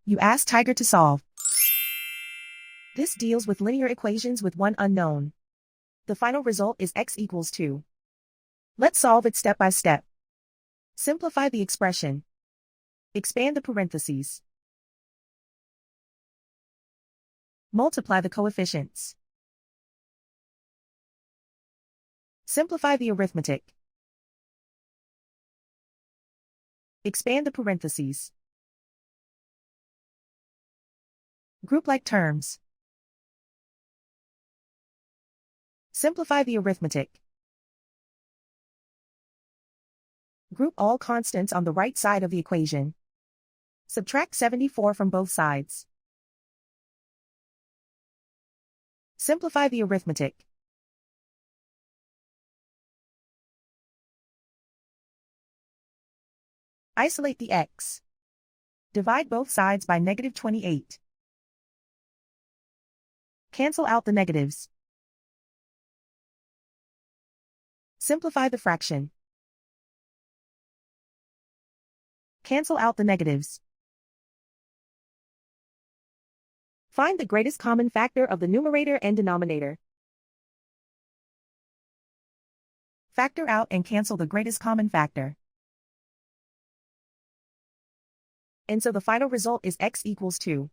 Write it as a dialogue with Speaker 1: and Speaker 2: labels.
Speaker 1: You ask Tiger to solve. This deals with linear equations with one unknown. The final result is x equals 2. Let's solve it step by step. Simplify the expression. Expand the parentheses. Multiply the coefficients. Simplify the arithmetic. Expand the parentheses. Group like terms. Simplify the arithmetic. Group all constants on the right side of the equation. Subtract 74 from both sides. Simplify the arithmetic. Isolate the x. Divide both sides by -28. Cancel out the negatives. Simplify the fraction. Cancel out the negatives. Find the greatest common factor of the numerator and denominator. Factor out and cancel the greatest common factor. And so the final result is x equals 2.